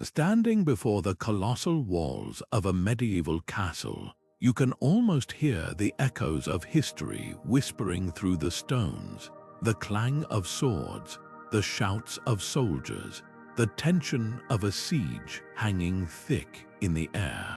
Standing before the colossal walls of a medieval castle, you can almost hear the echoes of history whispering through the stones, the clang of swords, the shouts of soldiers, the tension of a siege hanging thick in the air.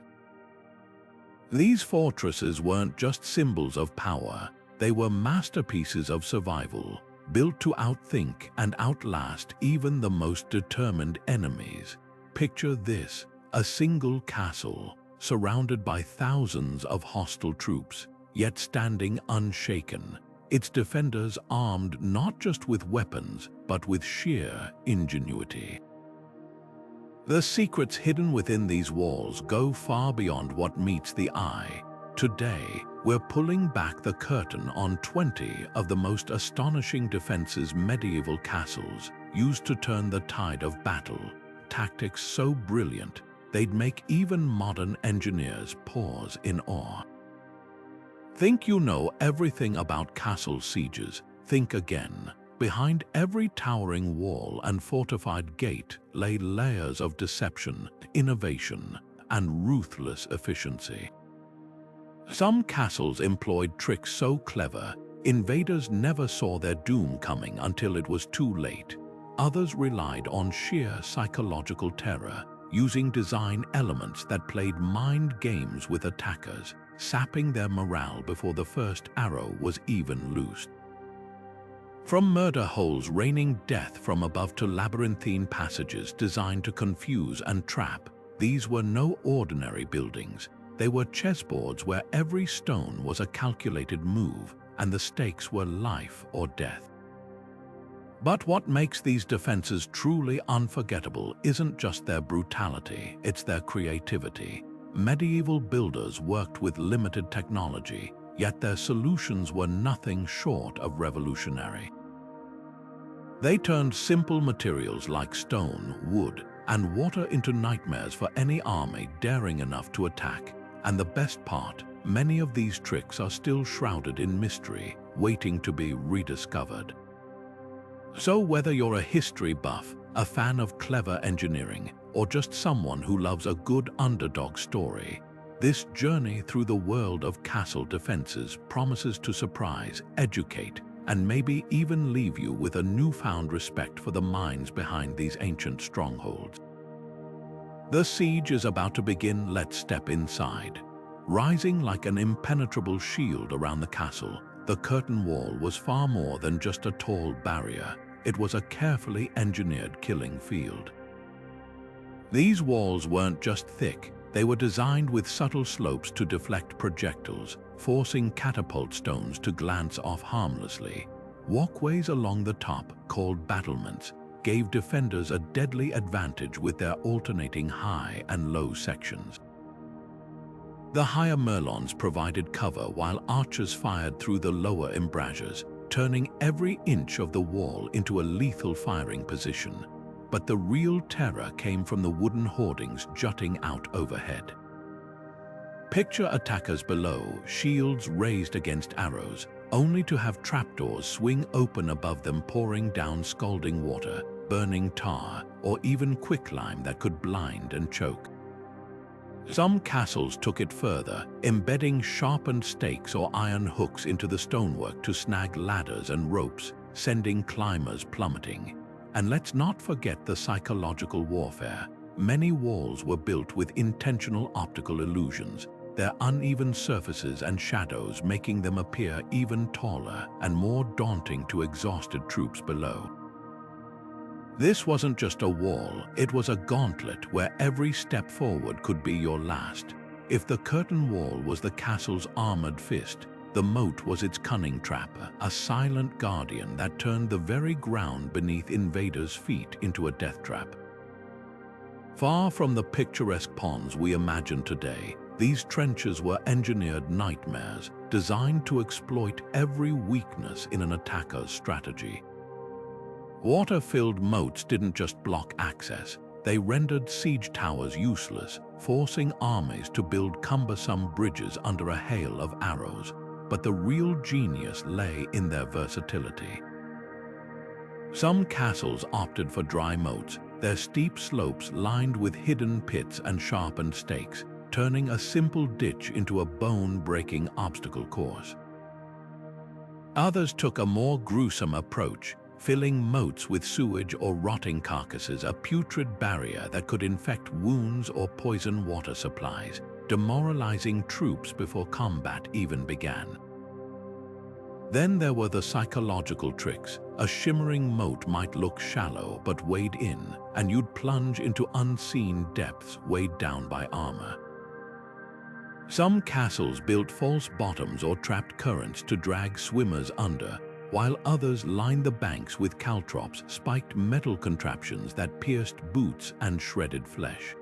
These fortresses weren't just symbols of power, they were masterpieces of survival, built to outthink and outlast even the most determined enemies. Picture this, a single castle, surrounded by thousands of hostile troops, yet standing unshaken, its defenders armed not just with weapons, but with sheer ingenuity. The secrets hidden within these walls go far beyond what meets the eye. Today, we're pulling back the curtain on 20 of the most astonishing defenses medieval castles used to turn the tide of battle, tactics so brilliant they'd make even modern engineers pause in awe. Think you know everything about castle sieges? Think again. Behind every towering wall and fortified gate lay layers of deception, innovation, and ruthless efficiency. Some castles employed tricks so clever, invaders never saw their doom coming until it was too late. Others relied on sheer psychological terror, using design elements that played mind games with attackers, sapping their morale before the first arrow was even loosed. From murder holes raining death from above to labyrinthine passages designed to confuse and trap, these were no ordinary buildings. They were chessboards where every stone was a calculated move, and the stakes were life or death. But what makes these defenses truly unforgettable isn't just their brutality, it's their creativity. Medieval builders worked with limited technology, yet their solutions were nothing short of revolutionary. They turned simple materials like stone, wood, and water into nightmares for any army daring enough to attack. And the best part, many of these tricks are still shrouded in mystery, waiting to be rediscovered. So whether you're a history buff, a fan of clever engineering, or just someone who loves a good underdog story, this journey through the world of castle defenses promises to surprise, educate, and maybe even leave you with a newfound respect for the minds behind these ancient strongholds. The siege is about to begin. Let's step inside. Rising like an impenetrable shield around the castle, the curtain wall was far more than just a tall barrier. It was a carefully engineered killing field. These walls weren't just thick, they were designed with subtle slopes to deflect projectiles, forcing catapult stones to glance off harmlessly. Walkways along the top, called battlements, gave defenders a deadly advantage with their alternating high and low sections. The higher merlons provided cover while archers fired through the lower embrasures, turning every inch of the wall into a lethal firing position. But the real terror came from the wooden hoardings jutting out overhead. Picture attackers below, shields raised against arrows, only to have trapdoors swing open above them, pouring down scalding water, burning tar, or even quicklime that could blind and choke. Some castles took it further, embedding sharpened stakes or iron hooks into the stonework to snag ladders and ropes, sending climbers plummeting. And let's not forget the psychological warfare. Many walls were built with intentional optical illusions, their uneven surfaces and shadows making them appear even taller and more daunting to exhausted troops below. This wasn't just a wall, it was a gauntlet where every step forward could be your last. If the curtain wall was the castle's armored fist, the moat was its cunning trap, a silent guardian that turned the very ground beneath invaders' feet into a death trap. Far from the picturesque ponds we imagine today, these trenches were engineered nightmares designed to exploit every weakness in an attacker's strategy. Water-filled moats didn't just block access, they rendered siege towers useless, forcing armies to build cumbersome bridges under a hail of arrows. But the real genius lay in their versatility. Some castles opted for dry moats, their steep slopes lined with hidden pits and sharpened stakes, turning a simple ditch into a bone-breaking obstacle course. Others took a more gruesome approach, filling moats with sewage or rotting carcasses, a putrid barrier that could infect wounds or poison water supplies, demoralizing troops before combat even began. Then there were the psychological tricks. A shimmering moat might look shallow but wade in, and you'd plunge into unseen depths weighed down by armor. Some castles built false bottoms or trapped currents to drag swimmers under, while others lined the banks with caltrops, spiked metal contraptions that pierced boots and shredded flesh.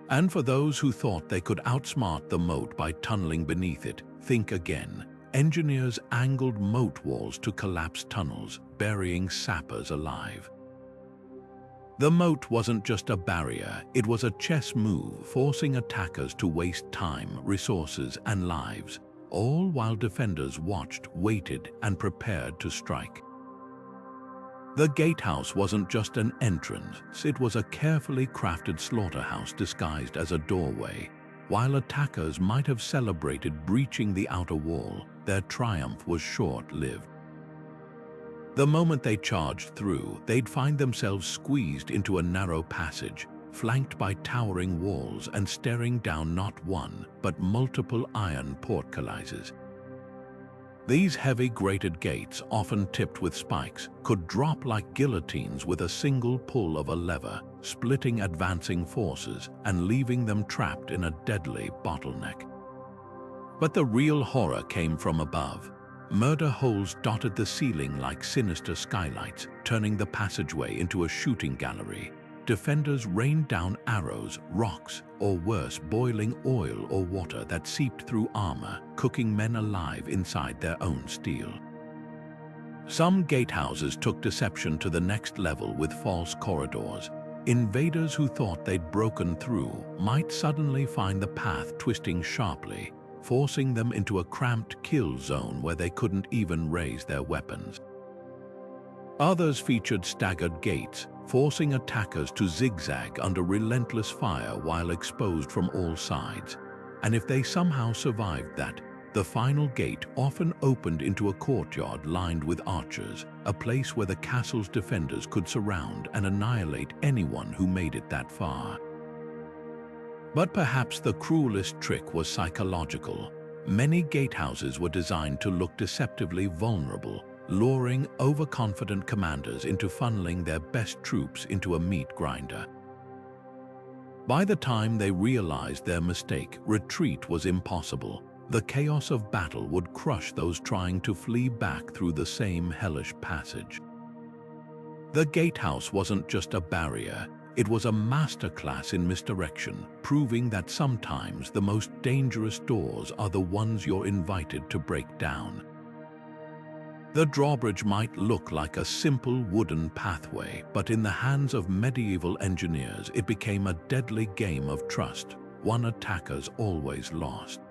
And for those who thought they could outsmart the moat by tunneling beneath it, think again. Engineers angled moat walls to collapse tunnels, burying sappers alive. The moat wasn't just a barrier, it was a chess move, forcing attackers to waste time, resources, and lives, all while defenders watched, waited, and prepared to strike. The gatehouse wasn't just an entrance, it was a carefully crafted slaughterhouse disguised as a doorway. While attackers might have celebrated breaching the outer wall, their triumph was short-lived. The moment they charged through, they'd find themselves squeezed into a narrow passage, flanked by towering walls and staring down not one, but multiple iron portcullises. These heavy grated gates, often tipped with spikes, could drop like guillotines with a single pull of a lever, splitting advancing forces and leaving them trapped in a deadly bottleneck. But the real horror came from above. Murder holes dotted the ceiling like sinister skylights, turning the passageway into a shooting gallery. Defenders rained down arrows, rocks, or worse, boiling oil or water that seeped through armor, cooking men alive inside their own steel. Some gatehouses took deception to the next level with false corridors. Invaders who thought they'd broken through might suddenly find the path twisting sharply, forcing them into a cramped kill zone where they couldn't even raise their weapons. Others featured staggered gates, forcing attackers to zigzag under relentless fire while exposed from all sides. And if they somehow survived that, the final gate often opened into a courtyard lined with archers, a place where the castle's defenders could surround and annihilate anyone who made it that far. But perhaps the cruelest trick was psychological. Many gatehouses were designed to look deceptively vulnerable, luring overconfident commanders into funneling their best troops into a meat grinder. By the time they realized their mistake, retreat was impossible. The chaos of battle would crush those trying to flee back through the same hellish passage. The gatehouse wasn't just a barrier, it was a masterclass in misdirection, proving that sometimes the most dangerous doors are the ones you're invited to break down. The drawbridge might look like a simple wooden pathway, but in the hands of medieval engineers it became a deadly game of trust, one attackers always lost.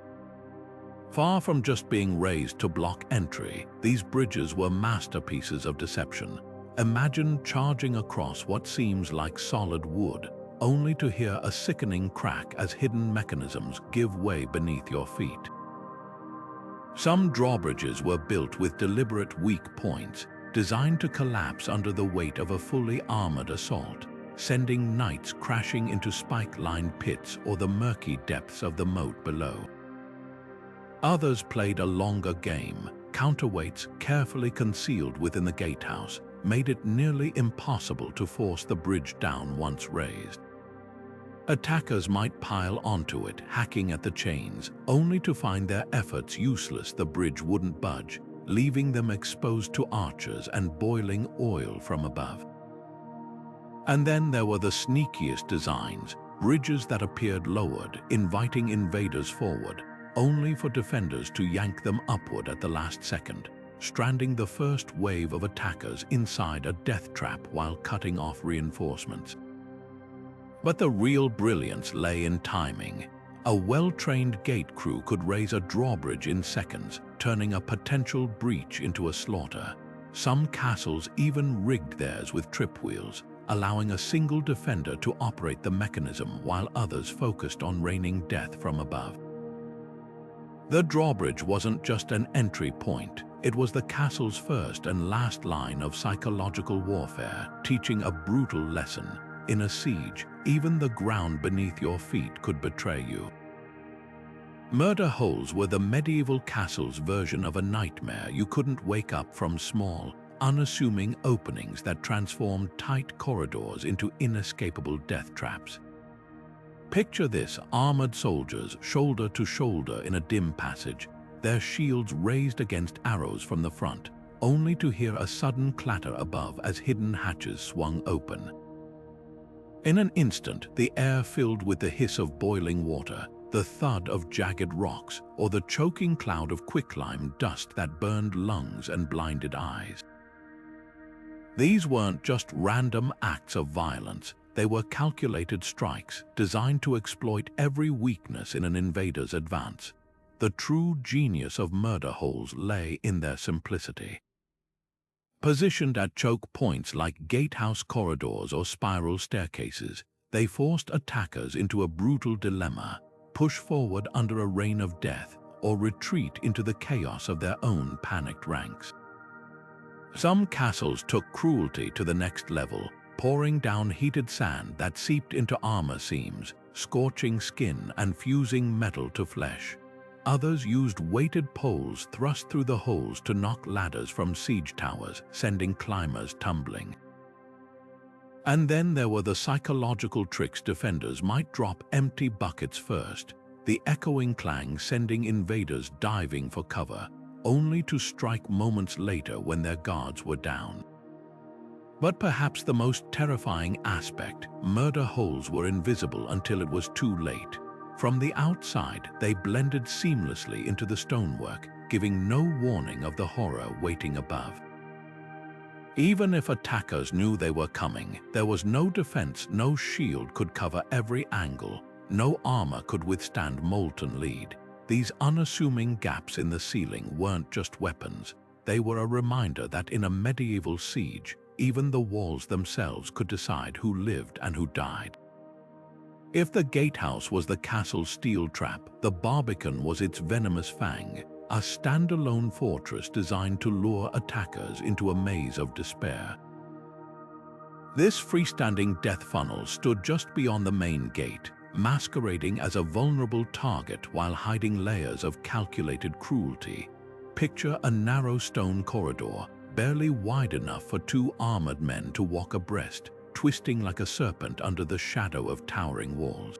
Far from just being raised to block entry, these bridges were masterpieces of deception. Imagine charging across what seems like solid wood, only to hear a sickening crack as hidden mechanisms give way beneath your feet. Some drawbridges were built with deliberate weak points, designed to collapse under the weight of a fully armored assault, sending knights crashing into spike-lined pits or the murky depths of the moat below. Others played a longer game. Counterweights, carefully concealed within the gatehouse, made it nearly impossible to force the bridge down once raised. Attackers might pile onto it, hacking at the chains, only to find their efforts useless. The bridge wouldn't budge, leaving them exposed to archers and boiling oil from above. And then there were the sneakiest designs, bridges that appeared lowered, inviting invaders forward, only for defenders to yank them upward at the last second, stranding the first wave of attackers inside a death trap while cutting off reinforcements. But the real brilliance lay in timing. A well-trained gate crew could raise a drawbridge in seconds, turning a potential breach into a slaughter. Some castles even rigged theirs with trip wheels, allowing a single defender to operate the mechanism while others focused on raining death from above. The drawbridge wasn't just an entry point, it was the castle's first and last line of psychological warfare, teaching a brutal lesson. In a siege, even the ground beneath your feet could betray you. Murder holes were the medieval castle's version of a nightmare you couldn't wake up from. Small, unassuming openings that transformed tight corridors into inescapable death traps. Picture this: armored soldiers shoulder to shoulder in a dim passage, their shields raised against arrows from the front, only to hear a sudden clatter above as hidden hatches swung open. In an instant, the air filled with the hiss of boiling water, the thud of jagged rocks, or the choking cloud of quicklime dust that burned lungs and blinded eyes. These weren't just random acts of violence, they were calculated strikes designed to exploit every weakness in an invader's advance. The true genius of murder holes lay in their simplicity. Positioned at choke points like gatehouse corridors or spiral staircases, they forced attackers into a brutal dilemma: push forward under a rain of death or retreat into the chaos of their own panicked ranks. Some castles took cruelty to the next level, pouring down heated sand that seeped into armor seams, scorching skin and fusing metal to flesh. Others used weighted poles thrust through the holes to knock ladders from siege towers, sending climbers tumbling. And then there were the psychological tricks. Defenders might drop empty buckets first, the echoing clang sending invaders diving for cover, only to strike moments later when their guards were down. But perhaps the most terrifying aspect: murder holes were invisible until it was too late. From the outside, they blended seamlessly into the stonework, giving no warning of the horror waiting above. Even if attackers knew they were coming, there was no defense. No shield could cover every angle, no armor could withstand molten lead. These unassuming gaps in the ceiling weren't just weapons, they were a reminder that in a medieval siege, even the walls themselves could decide who lived and who died. If the gatehouse was the castle's steel trap, the Barbican was its venomous fang, a standalone fortress designed to lure attackers into a maze of despair. This freestanding death funnel stood just beyond the main gate, masquerading as a vulnerable target while hiding layers of calculated cruelty. Picture a narrow stone corridor, barely wide enough for two armored men to walk abreast, twisting like a serpent under the shadow of towering walls.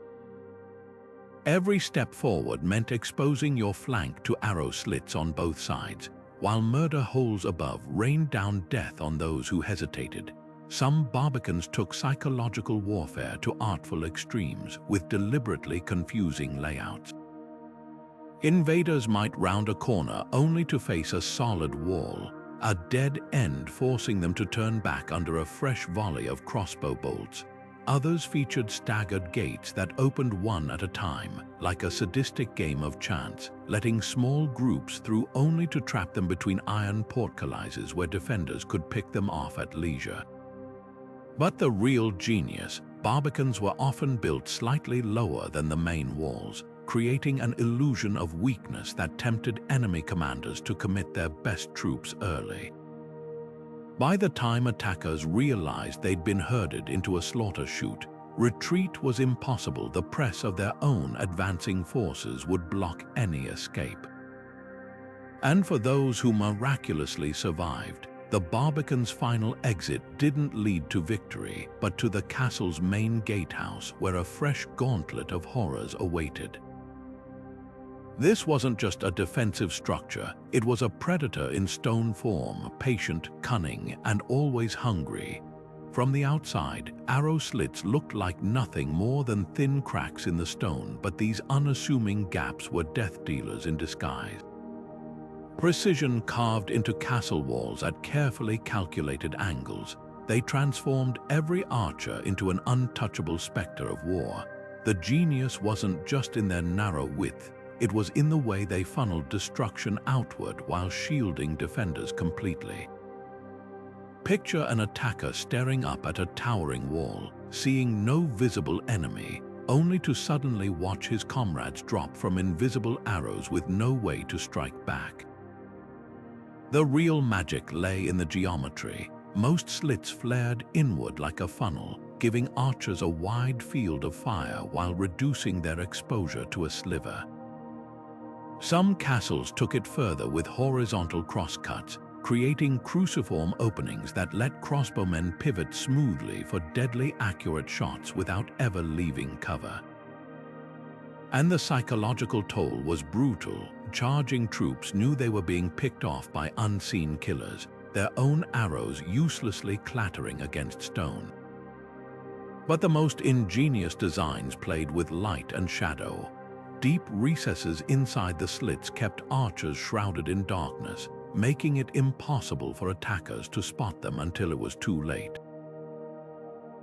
Every step forward meant exposing your flank to arrow slits on both sides, while murder holes above rained down death on those who hesitated. Some Barbicans took psychological warfare to artful extremes, with deliberately confusing layouts. Invaders might round a corner only to face a solid wall, a dead end forcing them to turn back under a fresh volley of crossbow bolts. Others featured staggered gates that opened one at a time, like a sadistic game of chance, letting small groups through only to trap them between iron portcullises where defenders could pick them off at leisure. But the real genius: Barbicans were often built slightly lower than the main walls, creating an illusion of weakness that tempted enemy commanders to commit their best troops early. By the time attackers realized they'd been herded into a slaughter chute, retreat was impossible. The press of their own advancing forces would block any escape. And for those who miraculously survived, the Barbican's final exit didn't lead to victory, but to the castle's main gatehouse, where a fresh gauntlet of horrors awaited. This wasn't just a defensive structure, it was a predator in stone form, patient, cunning, and always hungry. From the outside, arrow slits looked like nothing more than thin cracks in the stone, but these unassuming gaps were death dealers in disguise. Precision carved into castle walls at carefully calculated angles, they transformed every archer into an untouchable specter of war. The genius wasn't just in their narrow width, it was in the way they funneled destruction outward while shielding defenders completely. Picture an attacker staring up at a towering wall, seeing no visible enemy, only to suddenly watch his comrades drop from invisible arrows with no way to strike back. The real magic lay in the geometry. Most slits flared inward like a funnel, giving archers a wide field of fire while reducing their exposure to a sliver. Some castles took it further with horizontal crosscuts, creating cruciform openings that let crossbowmen pivot smoothly for deadly accurate shots without ever leaving cover. And the psychological toll was brutal. Charging troops knew they were being picked off by unseen killers, their own arrows uselessly clattering against stone. But the most ingenious designs played with light and shadow. Deep recesses inside the slits kept archers shrouded in darkness, making it impossible for attackers to spot them until it was too late.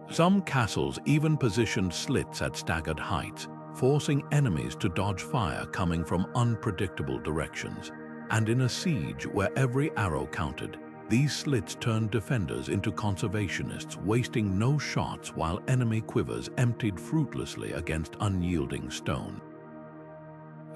Some castles even positioned slits at staggered heights, forcing enemies to dodge fire coming from unpredictable directions. And in a siege where every arrow counted, these slits turned defenders into conservationists, wasting no shots while enemy quivers emptied fruitlessly against unyielding stone.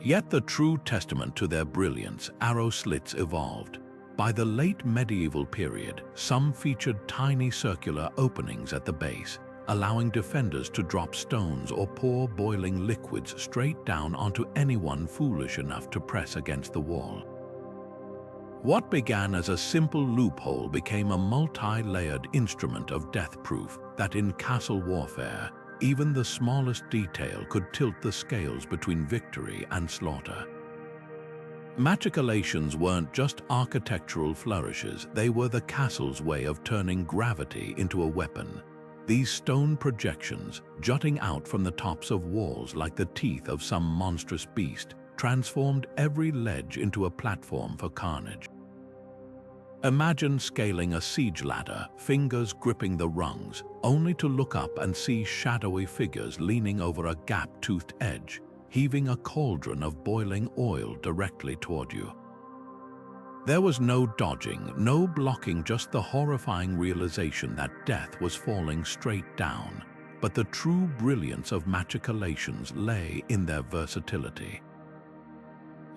Yet the true testament to their brilliance, arrow slits evolved. By the late medieval period, some featured tiny circular openings at the base, allowing defenders to drop stones or pour boiling liquids straight down onto anyone foolish enough to press against the wall. What began as a simple loophole became a multi-layered instrument of death proof that in castle warfare, even the smallest detail could tilt the scales between victory and slaughter. Machicolations weren't just architectural flourishes, they were the castle's way of turning gravity into a weapon. These stone projections, jutting out from the tops of walls like the teeth of some monstrous beast, transformed every ledge into a platform for carnage. Imagine scaling a siege ladder, fingers gripping the rungs, only to look up and see shadowy figures leaning over a gap-toothed edge, heaving a cauldron of boiling oil directly toward you. There was no dodging, no blocking, just the horrifying realization that death was falling straight down. But the true brilliance of Machicolations lay in their versatility.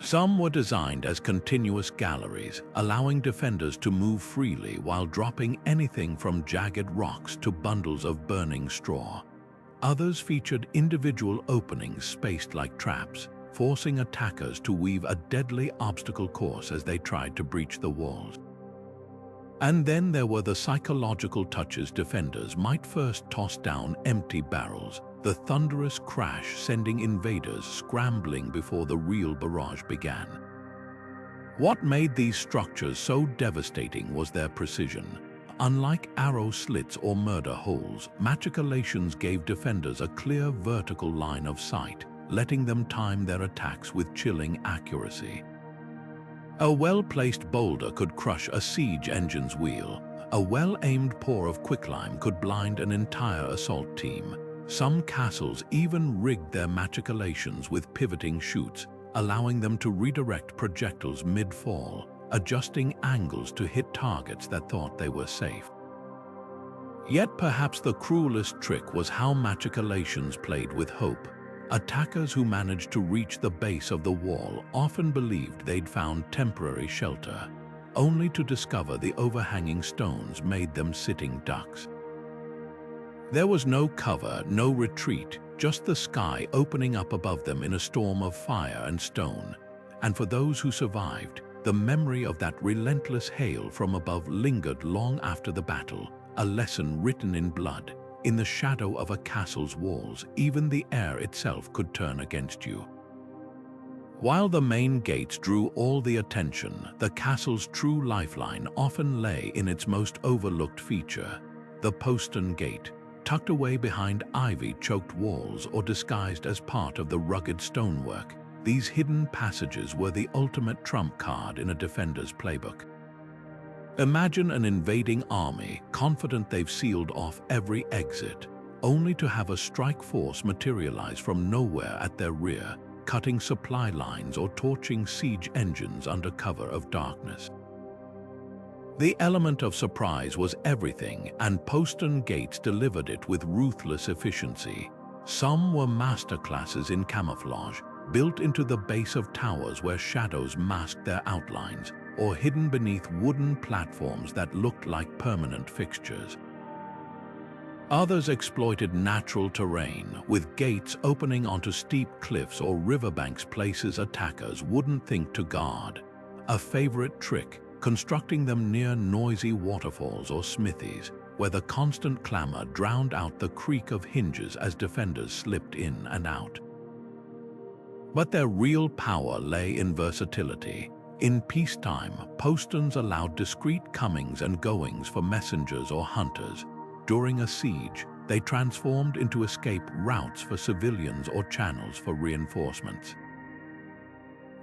Some were designed as continuous galleries, allowing defenders to move freely while dropping anything from jagged rocks to bundles of burning straw. Others featured individual openings spaced like traps, forcing attackers to weave a deadly obstacle course as they tried to breach the walls. And then there were the psychological touches. Defenders might first toss down empty barrels, the thunderous crash sending invaders scrambling before the real barrage began. What made these structures so devastating was their precision. Unlike arrow slits or murder holes, Machicolations gave defenders a clear vertical line of sight, letting them time their attacks with chilling accuracy. A well-placed boulder could crush a siege engine's wheel. A well-aimed pour of quicklime could blind an entire assault team. Some castles even rigged their Machicolations with pivoting chutes, allowing them to redirect projectiles mid-fall, adjusting angles to hit targets that thought they were safe. Yet perhaps the cruelest trick was how Machicolations played with hope. Attackers who managed to reach the base of the wall often believed they'd found temporary shelter, only to discover the overhanging stones made them sitting ducks. There was no cover, no retreat, just the sky opening up above them in a storm of fire and stone. And for those who survived, the memory of that relentless hail from above lingered long after the battle, a lesson written in blood. In the shadow of a castle's walls, even the air itself could turn against you. While the main gates drew all the attention, the castle's true lifeline often lay in its most overlooked feature, the postern gate. Tucked away behind ivy-choked walls or disguised as part of the rugged stonework, these hidden passages were the ultimate trump card in a defender's playbook. Imagine an invading army, confident they've sealed off every exit, only to have a strike force materialize from nowhere at their rear, cutting supply lines or torching siege engines under cover of darkness. The element of surprise was everything, and postern gates delivered it with ruthless efficiency. Some were masterclasses in camouflage, built into the base of towers where shadows masked their outlines, or hidden beneath wooden platforms that looked like permanent fixtures. Others exploited natural terrain, with gates opening onto steep cliffs or riverbanks, places attackers wouldn't think to guard. A favorite trick, constructing them near noisy waterfalls or smithies, where the constant clamor drowned out the creak of hinges as defenders slipped in and out. But their real power lay in versatility. In peacetime, posterns allowed discreet comings and goings for messengers or hunters. During a siege, they transformed into escape routes for civilians or channels for reinforcements.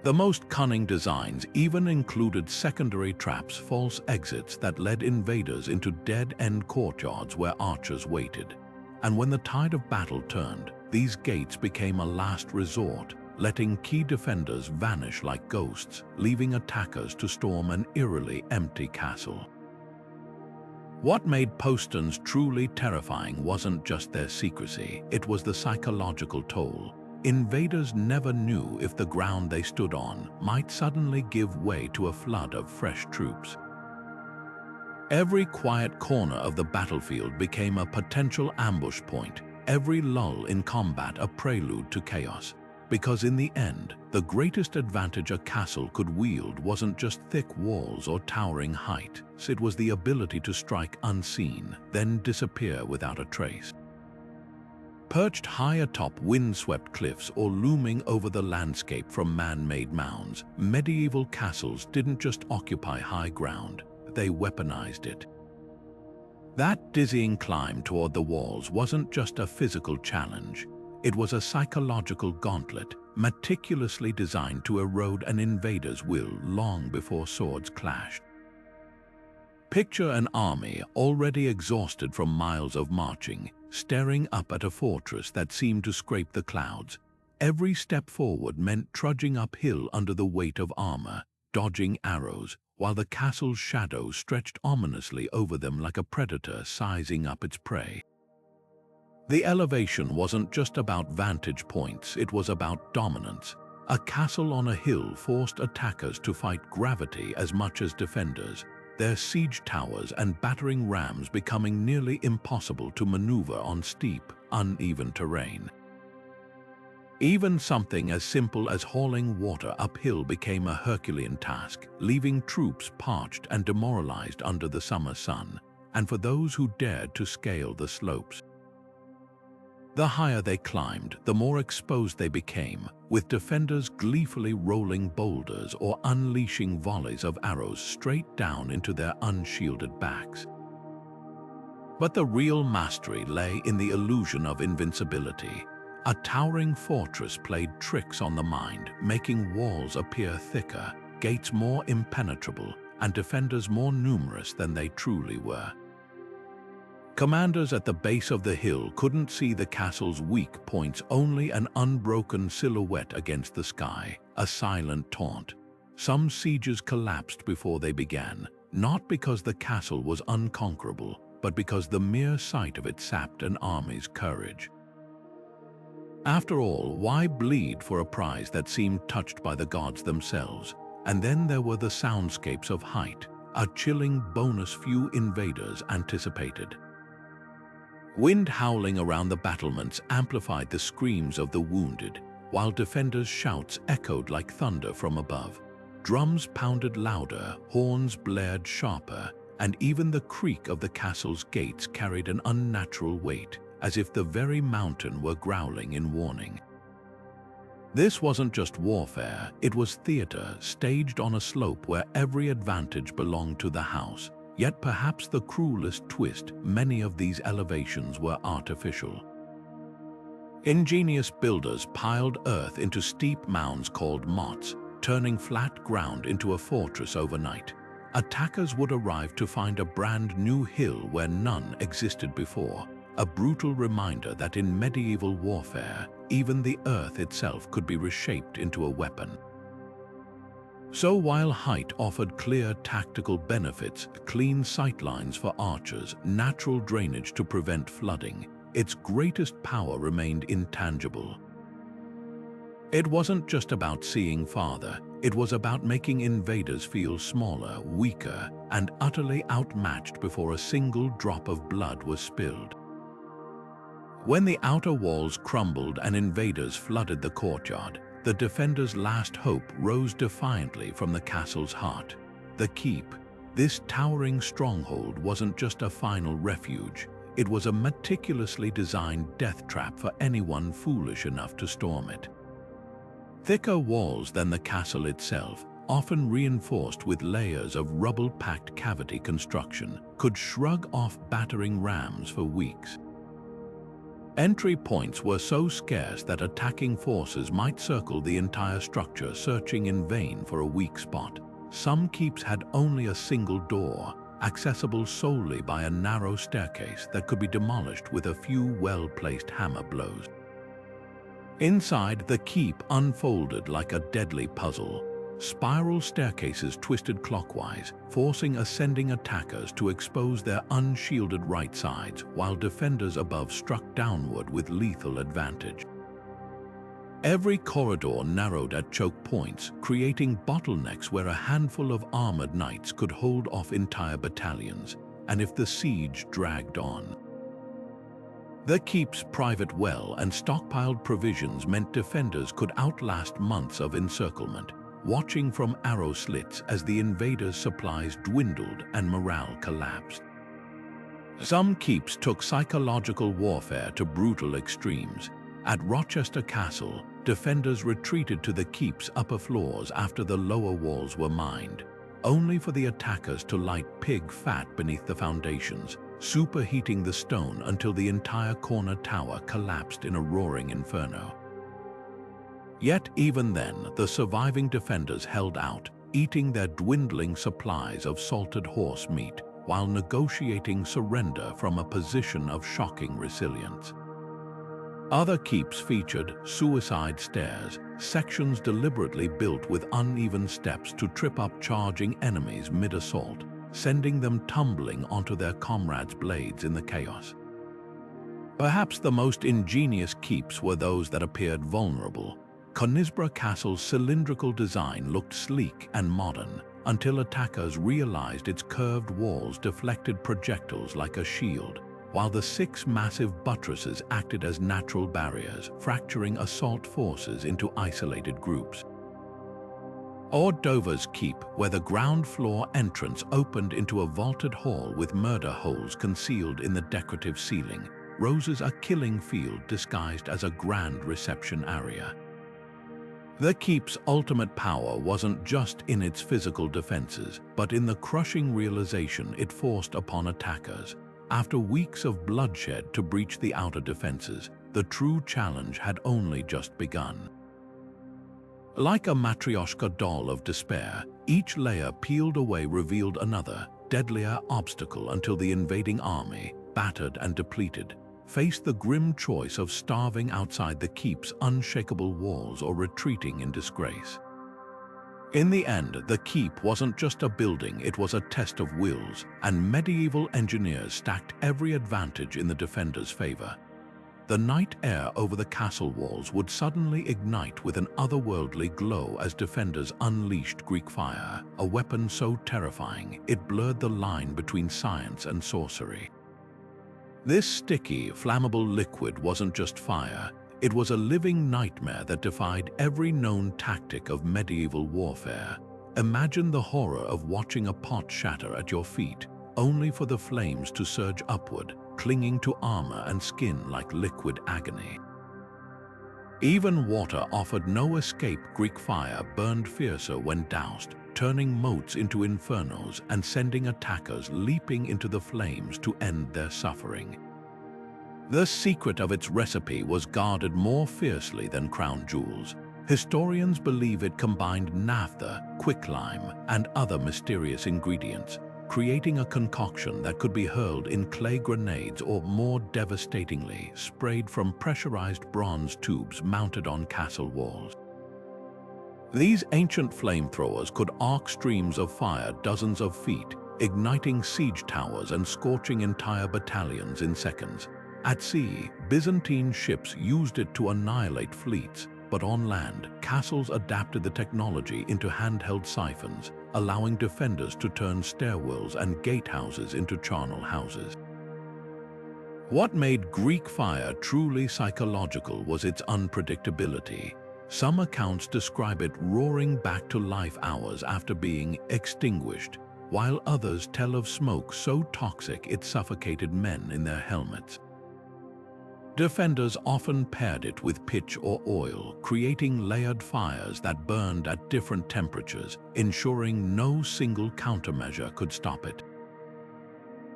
The most cunning designs even included secondary traps, false exits that led invaders into dead-end courtyards where archers waited. And when the tide of battle turned, these gates became a last resort, letting key defenders vanish like ghosts, leaving attackers to storm an eerily empty castle. What made posterns truly terrifying wasn't just their secrecy, it was the psychological toll. Invaders never knew if the ground they stood on might suddenly give way to a flood of fresh troops. Every quiet corner of the battlefield became a potential ambush point, every lull in combat a prelude to chaos. Because in the end, the greatest advantage a castle could wield wasn't just thick walls or towering height, it was the ability to strike unseen, then disappear without a trace. Perched high atop windswept cliffs or looming over the landscape from man-made mounds, medieval castles didn't just occupy high ground, they weaponized it. That dizzying climb toward the walls wasn't just a physical challenge. It was a psychological gauntlet, meticulously designed to erode an invader's will long before swords clashed. Picture an army already exhausted from miles of marching, staring up at a fortress that seemed to scrape the clouds. Every step forward meant trudging uphill under the weight of armor, dodging arrows, while the castle's shadow stretched ominously over them like a predator sizing up its prey. The elevation wasn't just about vantage points, it was about dominance. A castle on a hill forced attackers to fight gravity as much as defenders, their siege towers and battering rams becoming nearly impossible to maneuver on steep, uneven terrain. Even something as simple as hauling water uphill became a Herculean task, leaving troops parched and demoralized under the summer sun, and for those who dared to scale the slopes. The higher they climbed, the more exposed they became, with defenders gleefully rolling boulders or unleashing volleys of arrows straight down into their unshielded backs. But the real mastery lay in the illusion of invincibility. A towering fortress played tricks on the mind, making walls appear thicker, gates more impenetrable, and defenders more numerous than they truly were. Commanders at the base of the hill couldn't see the castle's weak points, only an unbroken silhouette against the sky, a silent taunt. Some sieges collapsed before they began, not because the castle was unconquerable, but because the mere sight of it sapped an army's courage. After all, why bleed for a prize that seemed touched by the gods themselves? And then there were the soundscapes of height, a chilling bonus few invaders anticipated. Wind howling around the battlements amplified the screams of the wounded, while defenders' shouts echoed like thunder from above. Drums pounded louder, horns blared sharper, and even the creak of the castle's gates carried an unnatural weight, as if the very mountain were growling in warning. This wasn't just warfare, it was theater staged on a slope where every advantage belonged to the house. Yet perhaps the cruelest twist, many of these elevations were artificial. Ingenious builders piled earth into steep mounds called moats, turning flat ground into a fortress overnight. Attackers would arrive to find a brand new hill where none existed before, a brutal reminder that in medieval warfare, even the earth itself could be reshaped into a weapon. So while height offered clear tactical benefits, clean sightlines for archers, natural drainage to prevent flooding, its greatest power remained intangible. It wasn't just about seeing farther, it was about making invaders feel smaller, weaker, and utterly outmatched before a single drop of blood was spilled. When the outer walls crumbled and invaders flooded the courtyard, the defenders' last hope rose defiantly from the castle's heart. The keep, this towering stronghold, wasn't just a final refuge, it was a meticulously designed death trap for anyone foolish enough to storm it. Thicker walls than the castle itself, often reinforced with layers of rubble-packed cavity construction, could shrug off battering rams for weeks. Entry points were so scarce that attacking forces might circle the entire structure, searching in vain for a weak spot. Some keeps had only a single door, accessible solely by a narrow staircase that could be demolished with a few well-placed hammer blows. Inside, the keep unfolded like a deadly puzzle. Spiral staircases twisted clockwise, forcing ascending attackers to expose their unshielded right sides, while defenders above struck downward with lethal advantage. Every corridor narrowed at choke points, creating bottlenecks where a handful of armored knights could hold off entire battalions, and if the siege dragged on. The keep's private well and stockpiled provisions meant defenders could outlast months of encirclement, watching from arrow slits as the invaders' supplies dwindled and morale collapsed. Some keeps took psychological warfare to brutal extremes. At Rochester Castle, defenders retreated to the keep's upper floors after the lower walls were mined, only for the attackers to light pig fat beneath the foundations, superheating the stone until the entire corner tower collapsed in a roaring inferno. Yet even then, the surviving defenders held out, eating their dwindling supplies of salted horse meat while negotiating surrender from a position of shocking resilience. Other keeps featured suicide stairs, sections deliberately built with uneven steps to trip up charging enemies mid-assault, sending them tumbling onto their comrades' blades in the chaos. Perhaps the most ingenious keeps were those that appeared vulnerable. Conisbrough Castle's cylindrical design looked sleek and modern until attackers realized its curved walls deflected projectiles like a shield, while the 6 massive buttresses acted as natural barriers, fracturing assault forces into isolated groups. Or Dover's Keep, where the ground floor entrance opened into a vaulted hall with murder holes concealed in the decorative ceiling, roses a killing field disguised as a grand reception area. The keep's ultimate power wasn't just in its physical defenses, but in the crushing realization it forced upon attackers. After weeks of bloodshed to breach the outer defenses, the true challenge had only just begun. Like a Matryoshka doll of despair, each layer peeled away revealed another, deadlier obstacle until the invading army, battered and depleted, faced the grim choice of starving outside the keep's unshakable walls or retreating in disgrace. In the end, the keep wasn't just a building, it was a test of wills, and medieval engineers stacked every advantage in the defenders' favor. The night air over the castle walls would suddenly ignite with an otherworldly glow as defenders unleashed Greek fire, a weapon so terrifying it blurred the line between science and sorcery. This sticky, flammable liquid wasn't just fire, it was a living nightmare that defied every known tactic of medieval warfare. Imagine the horror of watching a pot shatter at your feet, only for the flames to surge upward, clinging to armor and skin like liquid agony. Even water offered no escape. Greek fire burned fiercer when doused, turning moats into infernos and sending attackers leaping into the flames to end their suffering. The secret of its recipe was guarded more fiercely than crown jewels. Historians believe it combined naphtha, quicklime, and other mysterious ingredients, creating a concoction that could be hurled in clay grenades or, more devastatingly, sprayed from pressurized bronze tubes mounted on castle walls. These ancient flamethrowers could arc streams of fire dozens of feet, igniting siege towers and scorching entire battalions in seconds. At sea, Byzantine ships used it to annihilate fleets, but on land, castles adapted the technology into handheld siphons, allowing defenders to turn stairwells and gatehouses into charnel houses. What made Greek fire truly psychological was its unpredictability. Some accounts describe it roaring back to life hours after being extinguished, while others tell of smoke so toxic it suffocated men in their helmets. Defenders often paired it with pitch or oil, creating layered fires that burned at different temperatures, ensuring no single countermeasure could stop it.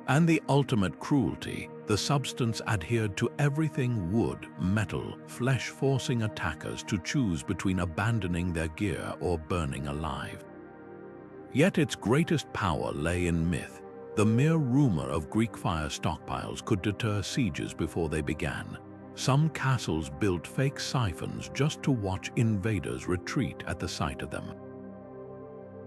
And the ultimate cruelty, the substance adhered to everything wood, metal, flesh, forcing attackers to choose between abandoning their gear or burning alive. Yet its greatest power lay in myth. The mere rumor of Greek fire stockpiles could deter sieges before they began. Some castles built fake siphons just to watch invaders retreat at the sight of them.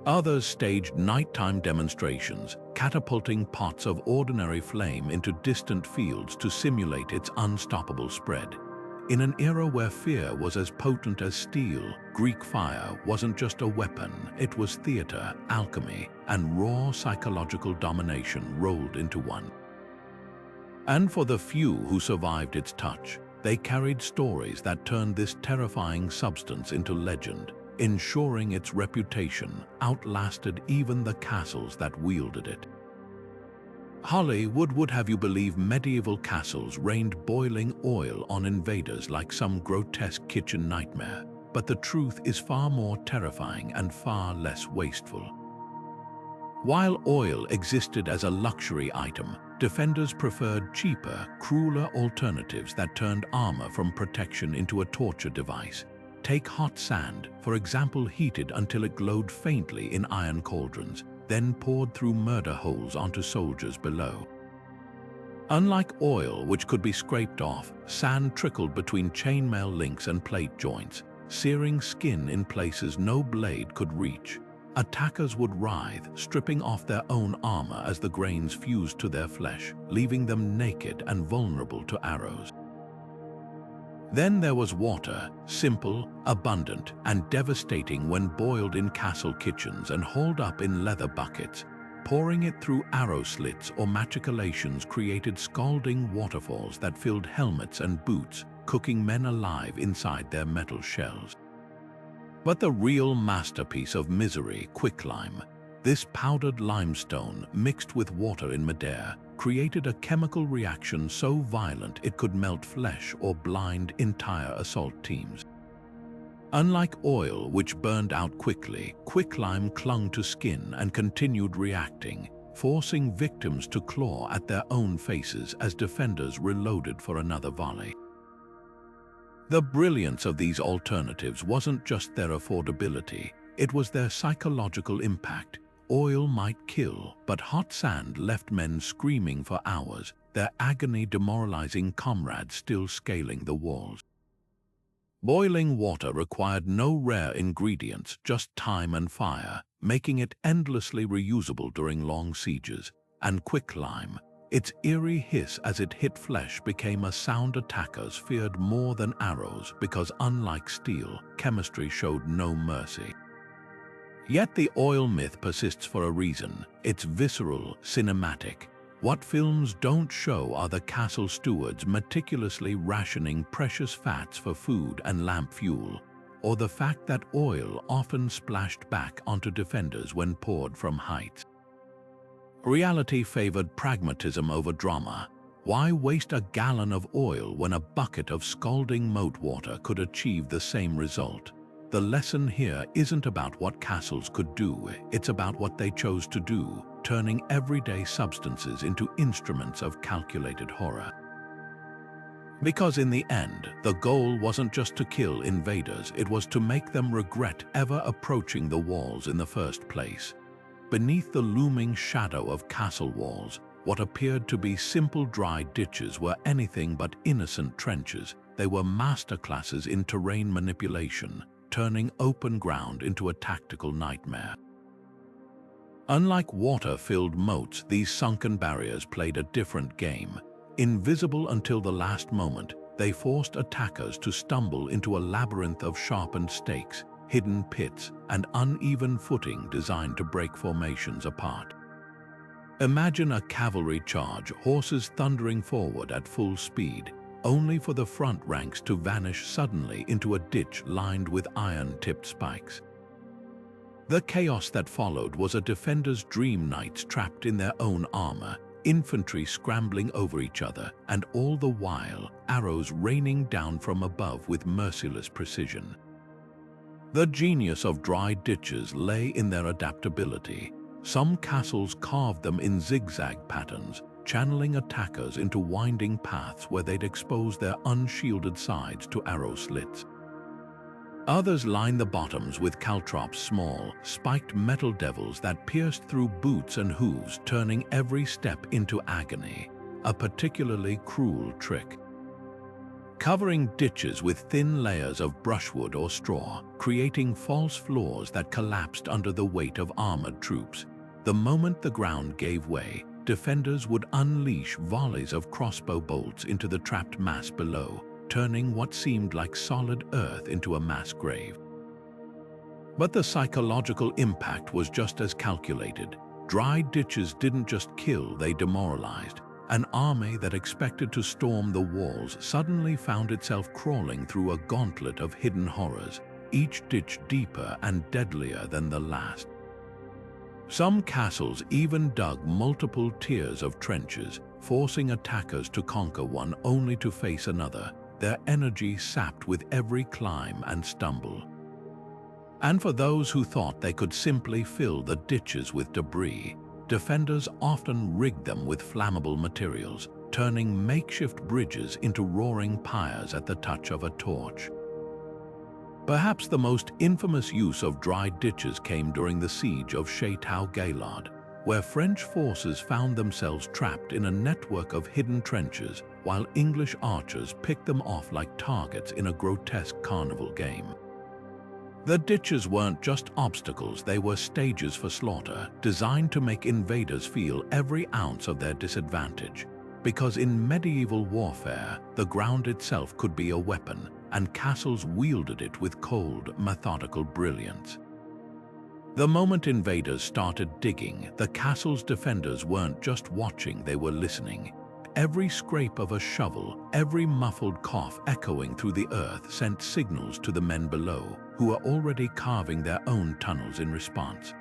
Others staged nighttime demonstrations, catapulting pots of ordinary flame into distant fields to simulate its unstoppable spread. In an era where fear was as potent as steel, Greek fire wasn't just a weapon, it was theater, alchemy, and raw psychological domination rolled into one. And for the few who survived its touch, they carried stories that turned this terrifying substance into legend, ensuring its reputation outlasted even the castles that wielded it. Hollywood would have you believe medieval castles rained boiling oil on invaders like some grotesque kitchen nightmare, but the truth is far more terrifying and far less wasteful. While oil existed as a luxury item, defenders preferred cheaper, crueler alternatives that turned armor from protection into a torture device. Take hot sand, for example, heated until it glowed faintly in iron cauldrons, then poured through murder holes onto soldiers below. Unlike oil, which could be scraped off, sand trickled between chainmail links and plate joints, searing skin in places no blade could reach. Attackers would writhe, stripping off their own armor as the grains fused to their flesh, leaving them naked and vulnerable to arrows. Then there was water, simple, abundant, and devastating when boiled in castle kitchens and hauled up in leather buckets. Pouring it through arrow slits or machicolations created scalding waterfalls that filled helmets and boots, cooking men alive inside their metal shells. But the real masterpiece of misery, quicklime, this powdered limestone mixed with water in midair, created a chemical reaction so violent it could melt flesh or blind entire assault teams. Unlike oil, which burned out quickly, quicklime clung to skin and continued reacting, forcing victims to claw at their own faces as defenders reloaded for another volley. The brilliance of these alternatives wasn't just their affordability, it was their psychological impact. Oil might kill, but hot sand left men screaming for hours, their agony demoralizing comrades still scaling the walls. Boiling water required no rare ingredients, just time and fire, making it endlessly reusable during long sieges. And quicklime, its eerie hiss as it hit flesh became a sound attackers feared more than arrows because, unlike steel, chemistry showed no mercy. Yet the oil myth persists for a reason. It's visceral, cinematic. What films don't show are the castle stewards meticulously rationing precious fats for food and lamp fuel, or the fact that oil often splashed back onto defenders when poured from heights. Reality favored pragmatism over drama. Why waste a gallon of oil when a bucket of scalding moat water could achieve the same result? The lesson here isn't about what castles could do, it's about what they chose to do, turning everyday substances into instruments of calculated horror. Because in the end, the goal wasn't just to kill invaders, it was to make them regret ever approaching the walls in the first place. Beneath the looming shadow of castle walls, what appeared to be simple dry ditches were anything but innocent trenches. They were masterclasses in terrain manipulation, turning open ground into a tactical nightmare. Unlike water-filled moats, these sunken barriers played a different game. Invisible until the last moment, they forced attackers to stumble into a labyrinth of sharpened stakes, hidden pits, and uneven footing designed to break formations apart. Imagine a cavalry charge, horses thundering forward at full speed, only for the front ranks to vanish suddenly into a ditch lined with iron-tipped spikes. The chaos that followed was a defender's dream. Knights trapped in their own armor, infantry scrambling over each other, and all the while, arrows raining down from above with merciless precision. The genius of dry ditches lay in their adaptability. Some castles carved them in zigzag patterns, channeling attackers into winding paths where they'd expose their unshielded sides to arrow slits. Others lined the bottoms with caltrops, small, spiked metal devils that pierced through boots and hooves, turning every step into agony, a particularly cruel trick. Covering ditches with thin layers of brushwood or straw, creating false floors that collapsed under the weight of armored troops. The moment the ground gave way, defenders would unleash volleys of crossbow bolts into the trapped mass below, turning what seemed like solid earth into a mass grave. But the psychological impact was just as calculated. Dry ditches didn't just kill, they demoralized. An army that expected to storm the walls suddenly found itself crawling through a gauntlet of hidden horrors, each ditch deeper and deadlier than the last. Some castles even dug multiple tiers of trenches, forcing attackers to conquer one only to face another, their energy sapped with every climb and stumble. And for those who thought they could simply fill the ditches with debris, defenders often rigged them with flammable materials, turning makeshift bridges into roaring pyres at the touch of a torch. Perhaps the most infamous use of dry ditches came during the siege of Château-Gaillard, where French forces found themselves trapped in a network of hidden trenches while English archers picked them off like targets in a grotesque carnival game. The ditches weren't just obstacles, they were stages for slaughter, designed to make invaders feel every ounce of their disadvantage. Because in medieval warfare, the ground itself could be a weapon, and castles wielded it with cold, methodical brilliance. The moment invaders started digging, the castle's defenders weren't just watching, they were listening. Every scrape of a shovel, every muffled cough echoing through the earth sent signals to the men below, who were already carving their own tunnels in response.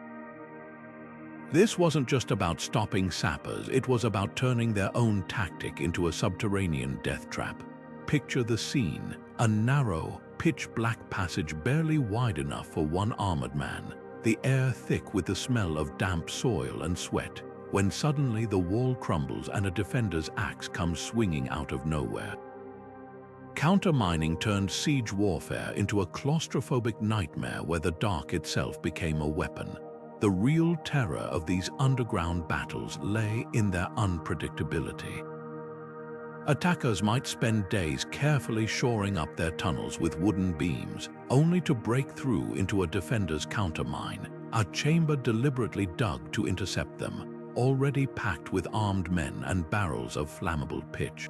This wasn't just about stopping sappers, it was about turning their own tactic into a subterranean death trap. Picture the scene, a narrow, pitch-black passage barely wide enough for one armored man, the air thick with the smell of damp soil and sweat, when suddenly the wall crumbles and a defender's axe comes swinging out of nowhere. Countermining turned siege warfare into a claustrophobic nightmare where the dark itself became a weapon. The real terror of these underground battles lay in their unpredictability. Attackers might spend days carefully shoring up their tunnels with wooden beams, only to break through into a defender's countermine, a chamber deliberately dug to intercept them, already packed with armed men and barrels of flammable pitch.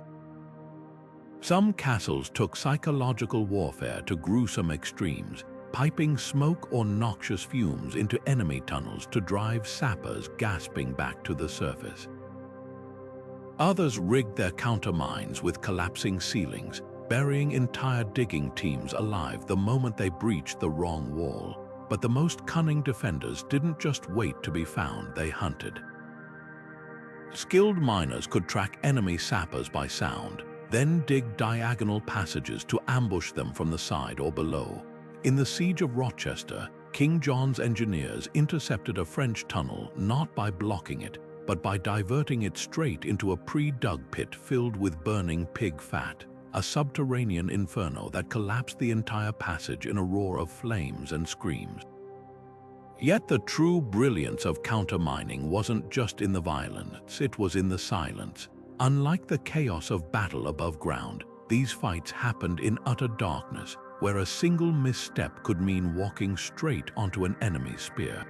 Some castles took psychological warfare to gruesome extremes, piping smoke or noxious fumes into enemy tunnels to drive sappers gasping back to the surface. Others rigged their countermines with collapsing ceilings, burying entire digging teams alive the moment they breached the wrong wall. But the most cunning defenders didn't just wait to be found, they hunted. Skilled miners could track enemy sappers by sound, then dig diagonal passages to ambush them from the side or below. In the Siege of Rochester, King John's engineers intercepted a French tunnel not by blocking it, but by diverting it straight into a pre-dug pit filled with burning pig fat, a subterranean inferno that collapsed the entire passage in a roar of flames and screams. Yet the true brilliance of countermining wasn't just in the violence, it was in the silence. Unlike the chaos of battle above ground, these fights happened in utter darkness, where a single misstep could mean walking straight onto an enemy spear.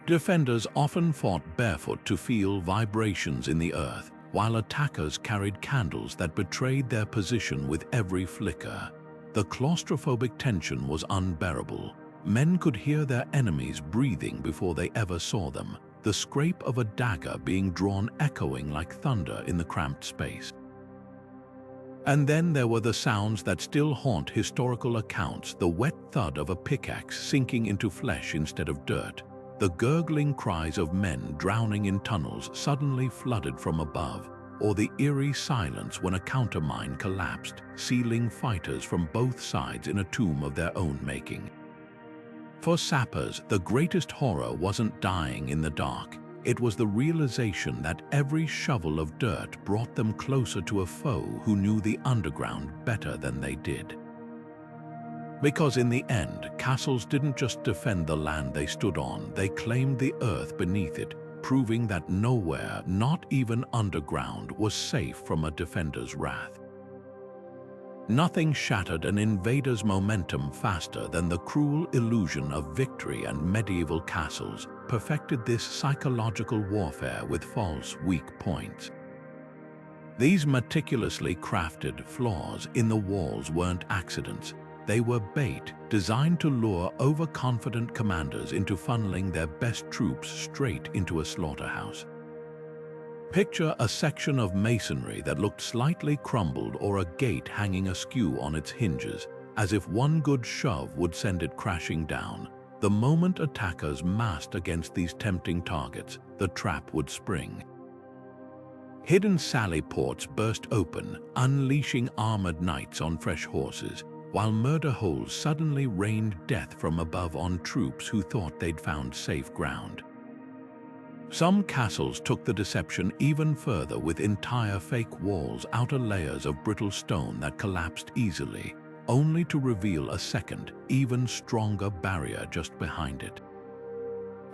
Defenders often fought barefoot to feel vibrations in the earth, while attackers carried candles that betrayed their position with every flicker. The claustrophobic tension was unbearable. Men could hear their enemies breathing before they ever saw them, the scrape of a dagger being drawn echoing like thunder in the cramped space. And then there were the sounds that still haunt historical accounts, the wet thud of a pickaxe sinking into flesh instead of dirt, the gurgling cries of men drowning in tunnels suddenly flooded from above, or the eerie silence when a countermine collapsed, sealing fighters from both sides in a tomb of their own making. For sappers, the greatest horror wasn't dying in the dark. It was the realization that every shovel of dirt brought them closer to a foe who knew the underground better than they did. Because in the end, castles didn't just defend the land they stood on, they claimed the earth beneath it, proving that nowhere, not even underground, was safe from a defender's wrath. Nothing shattered an invader's momentum faster than the cruel illusion of victory, and medieval castles perfected this psychological warfare with false weak points. These meticulously crafted flaws in the walls weren't accidents. They were bait designed to lure overconfident commanders into funneling their best troops straight into a slaughterhouse. Picture a section of masonry that looked slightly crumbled, or a gate hanging askew on its hinges, as if one good shove would send it crashing down. The moment attackers massed against these tempting targets, the trap would spring. Hidden sally ports burst open, unleashing armored knights on fresh horses, while murder holes suddenly rained death from above on troops who thought they'd found safe ground. Some castles took the deception even further, with entire fake walls, outer layers of brittle stone that collapsed easily, only to reveal a second, even stronger barrier just behind it.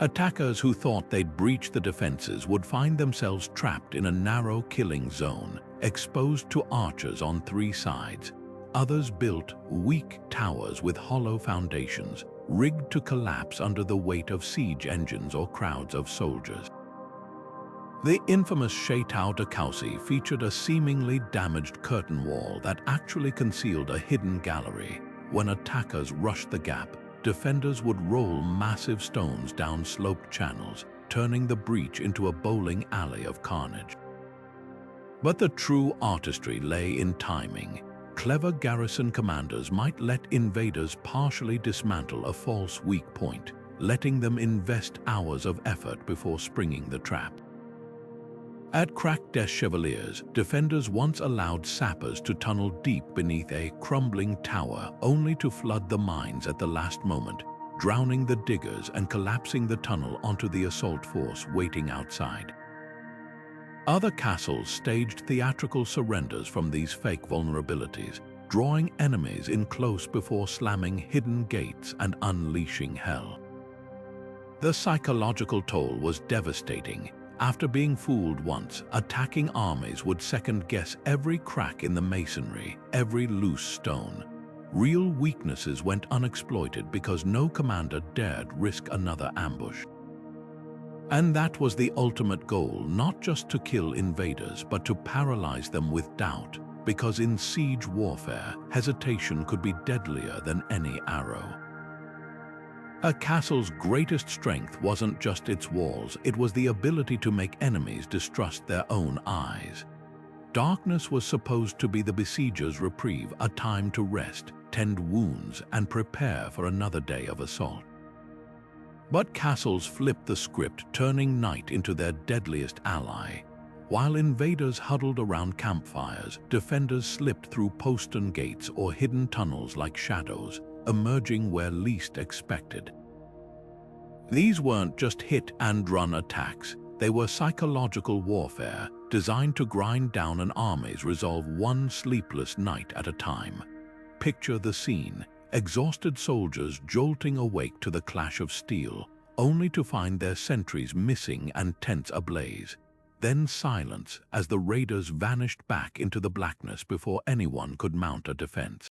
Attackers who thought they'd breach the defenses would find themselves trapped in a narrow killing zone, exposed to archers on three sides. Others built weak towers with hollow foundations, rigged to collapse under the weight of siege engines or crowds of soldiers. The infamous Chateau de Cousy featured a seemingly damaged curtain wall that actually concealed a hidden gallery. When attackers rushed the gap, defenders would roll massive stones down sloped channels, turning the breach into a bowling alley of carnage. But the true artistry lay in timing. Clever garrison commanders might let invaders partially dismantle a false weak point, letting them invest hours of effort before springing the trap. At Crac des Chevaliers, defenders once allowed sappers to tunnel deep beneath a crumbling tower, only to flood the mines at the last moment, drowning the diggers and collapsing the tunnel onto the assault force waiting outside. Other castles staged theatrical surrenders from these fake vulnerabilities, drawing enemies in close before slamming hidden gates and unleashing hell. The psychological toll was devastating. After being fooled once, attacking armies would second-guess every crack in the masonry, every loose stone. Real weaknesses went unexploited because no commander dared risk another ambush. And that was the ultimate goal, not just to kill invaders, but to paralyze them with doubt, because in siege warfare, hesitation could be deadlier than any arrow. A castle's greatest strength wasn't just its walls, it was the ability to make enemies distrust their own eyes. Darkness was supposed to be the besieger's reprieve, a time to rest, tend wounds, and prepare for another day of assault. But castles flipped the script, turning night into their deadliest ally. While invaders huddled around campfires, defenders slipped through postern gates or hidden tunnels like shadows, emerging where least expected. These weren't just hit-and-run attacks, they were psychological warfare, designed to grind down an army's resolve one sleepless night at a time. Picture the scene. Exhausted soldiers jolting awake to the clash of steel, only to find their sentries missing and tents ablaze. Then silence as the raiders vanished back into the blackness before anyone could mount a defense.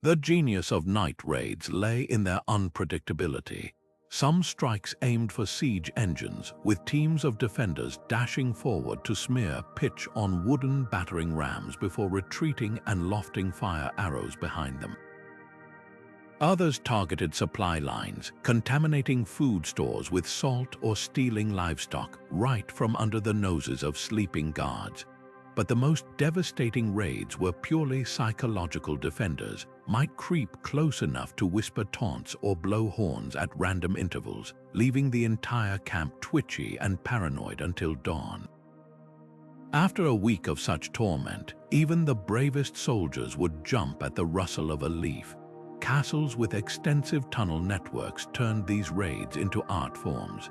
The genius of night raids lay in their unpredictability. Some strikes aimed for siege engines, with teams of defenders dashing forward to smear pitch on wooden battering rams before retreating and lofting fire arrows behind them. Others targeted supply lines, contaminating food stores with salt or stealing livestock right from under the noses of sleeping guards. But the most devastating raids were purely psychological. Defenders might creep close enough to whisper taunts or blow horns at random intervals, leaving the entire camp twitchy and paranoid until dawn. After a week of such torment, even the bravest soldiers would jump at the rustle of a leaf. Castles with extensive tunnel networks turned these raids into art forms.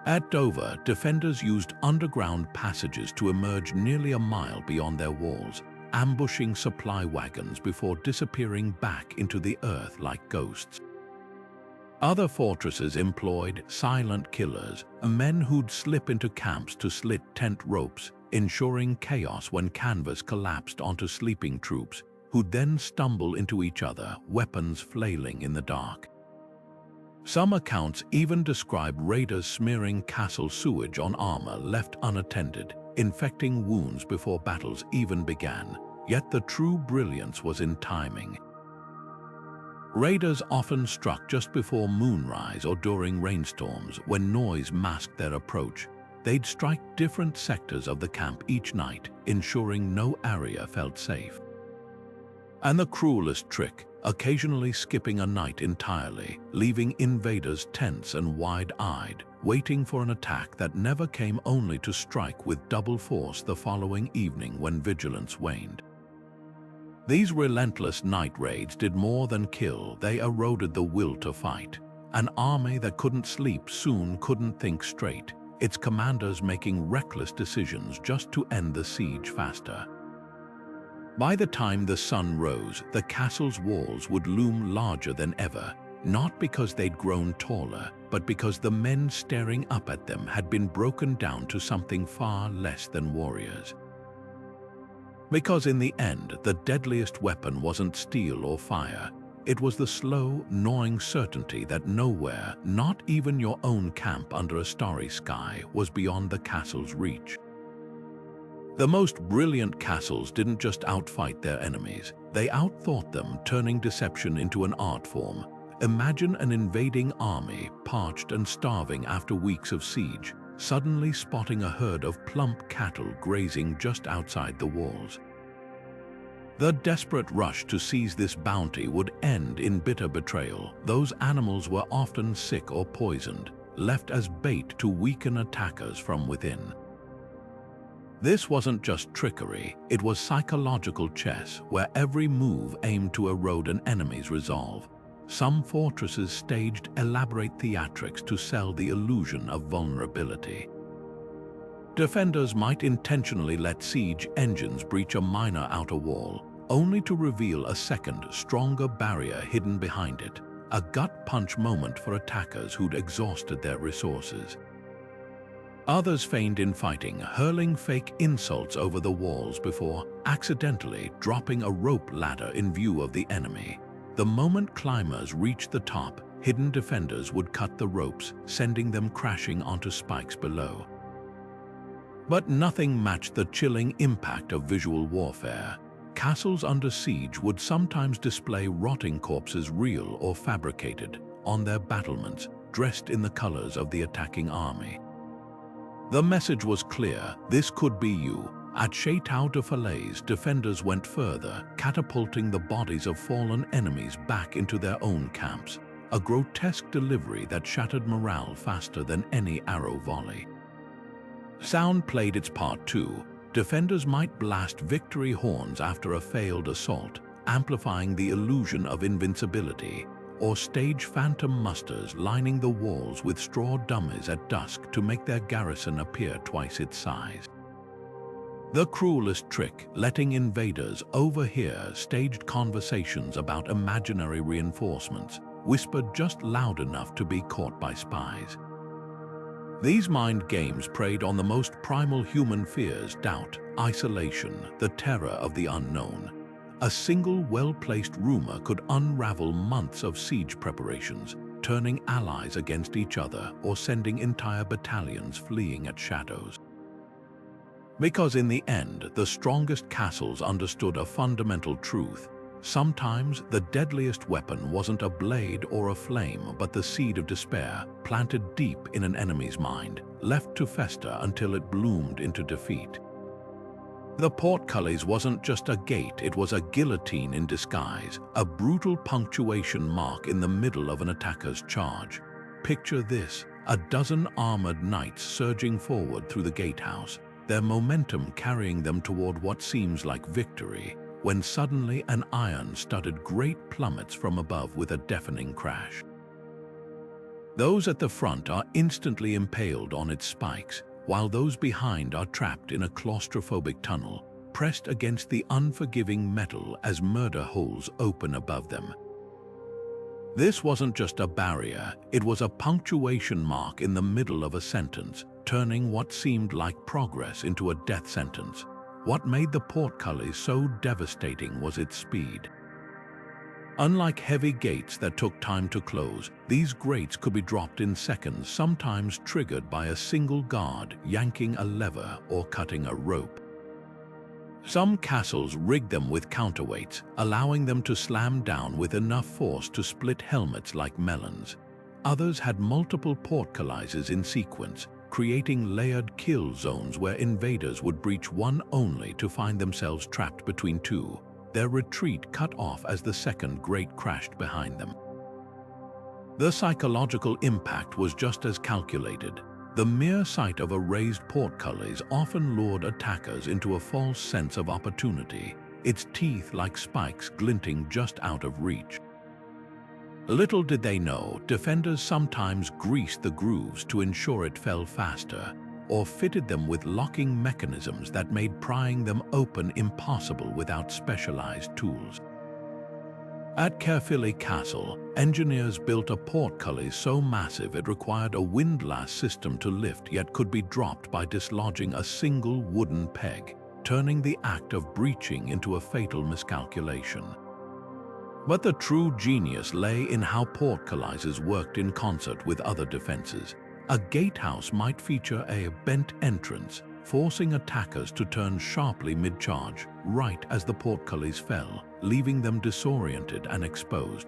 At Dover, defenders used underground passages to emerge nearly a mile beyond their walls, ambushing supply wagons before disappearing back into the earth like ghosts. Other fortresses employed silent killers, men who'd slip into camps to slit tent ropes, ensuring chaos when canvas collapsed onto sleeping troops, who'd then stumble into each other, weapons flailing in the dark. Some accounts even describe raiders smearing castle sewage on armor left unattended, infecting wounds before battles even began. Yet the true brilliance was in timing. Raiders often struck just before moonrise or during rainstorms when noise masked their approach. They'd strike different sectors of the camp each night, ensuring no area felt safe. And the cruelest trick, occasionally skipping a night entirely, leaving invaders tense and wide-eyed, waiting for an attack that never came, only to strike with double force the following evening when vigilance waned. These relentless night raids did more than kill, they eroded the will to fight. An army that couldn't sleep soon couldn't think straight, its commanders making reckless decisions just to end the siege faster. By the time the sun rose, the castle's walls would loom larger than ever, not because they'd grown taller, but because the men staring up at them had been broken down to something far less than warriors. Because in the end, the deadliest weapon wasn't steel or fire. It was the slow, gnawing certainty that nowhere, not even your own camp under a starry sky, was beyond the castle's reach. The most brilliant castles didn't just outfight their enemies, they outthought them, turning deception into an art form. Imagine an invading army, parched and starving after weeks of siege, suddenly spotting a herd of plump cattle grazing just outside the walls. The desperate rush to seize this bounty would end in bitter betrayal. Those animals were often sick or poisoned, left as bait to weaken attackers from within. This wasn't just trickery, it was psychological chess, where every move aimed to erode an enemy's resolve. Some fortresses staged elaborate theatrics to sell the illusion of vulnerability. Defenders might intentionally let siege engines breach a minor outer wall, only to reveal a second, stronger barrier hidden behind it, a gut-punch moment for attackers who'd exhausted their resources. Others feigned infighting, hurling fake insults over the walls before accidentally dropping a rope ladder in view of the enemy. The moment climbers reached the top, hidden defenders would cut the ropes, sending them crashing onto spikes below. But nothing matched the chilling impact of visual warfare. Castles under siege would sometimes display rotting corpses, real or fabricated, on their battlements, dressed in the colors of the attacking army. The message was clear: this could be you. At Château de Falaise, defenders went further, catapulting the bodies of fallen enemies back into their own camps, a grotesque delivery that shattered morale faster than any arrow volley. Sound played its part too. Defenders might blast victory horns after a failed assault, amplifying the illusion of invincibility, or stage phantom musters lining the walls with straw dummies at dusk to make their garrison appear twice its size. The cruelest trick, letting invaders overhear staged conversations about imaginary reinforcements, whispered just loud enough to be caught by spies. These mind games preyed on the most primal human fears: doubt, isolation, the terror of the unknown. A single well-placed rumor could unravel months of siege preparations, turning allies against each other or sending entire battalions fleeing at shadows. Because in the end, the strongest castles understood a fundamental truth. Sometimes the deadliest weapon wasn't a blade or a flame, but the seed of despair planted deep in an enemy's mind, left to fester until it bloomed into defeat. The Portcullis wasn't just a gate, it was a guillotine in disguise, a brutal punctuation mark in the middle of an attacker's charge. Picture this, a dozen armored knights surging forward through the gatehouse, their momentum carrying them toward what seems like victory, when suddenly an iron-studded grate plummets from above with a deafening crash. Those at the front are instantly impaled on its spikes, while those behind are trapped in a claustrophobic tunnel, pressed against the unforgiving metal as murder holes open above them. This wasn't just a barrier, it was a punctuation mark in the middle of a sentence, turning what seemed like progress into a death sentence. What made the Portcullis so devastating was its speed. Unlike heavy gates that took time to close, these grates could be dropped in seconds, sometimes triggered by a single guard yanking a lever or cutting a rope. Some castles rigged them with counterweights, allowing them to slam down with enough force to split helmets like melons. Others had multiple portcullises in sequence, creating layered kill zones where invaders would breach one only to find themselves trapped between two, their retreat cut off as the second grate crashed behind them. The psychological impact was just as calculated. The mere sight of a raised portcullis often lured attackers into a false sense of opportunity, its teeth like spikes glinting just out of reach. Little did they know, defenders sometimes greased the grooves to ensure it fell faster, or fitted them with locking mechanisms that made prying them open impossible without specialized tools. At Caerphilly Castle, engineers built a portcullis so massive it required a windlass system to lift, yet could be dropped by dislodging a single wooden peg, turning the act of breaching into a fatal miscalculation. But the true genius lay in how portcullises worked in concert with other defenses. A gatehouse might feature a bent entrance, forcing attackers to turn sharply mid-charge, right as the portcullis fell, leaving them disoriented and exposed.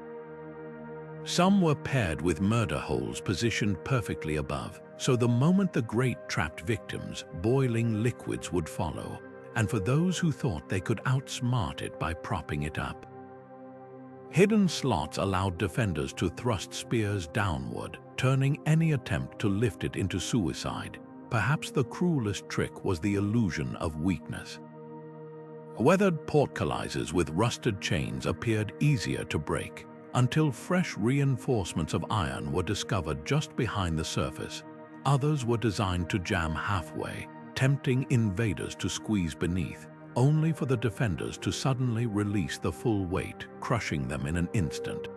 Some were paired with murder holes positioned perfectly above, so the moment the grate trapped victims, boiling liquids would follow, and for those who thought they could outsmart it by propping it up. Hidden slots allowed defenders to thrust spears downward, turning any attempt to lift it into suicide. Perhaps the cruelest trick was the illusion of weakness. Weathered portcullises with rusted chains appeared easier to break, until fresh reinforcements of iron were discovered just behind the surface. Others were designed to jam halfway, tempting invaders to squeeze beneath, only for the defenders to suddenly release the full weight, crushing them in an instant.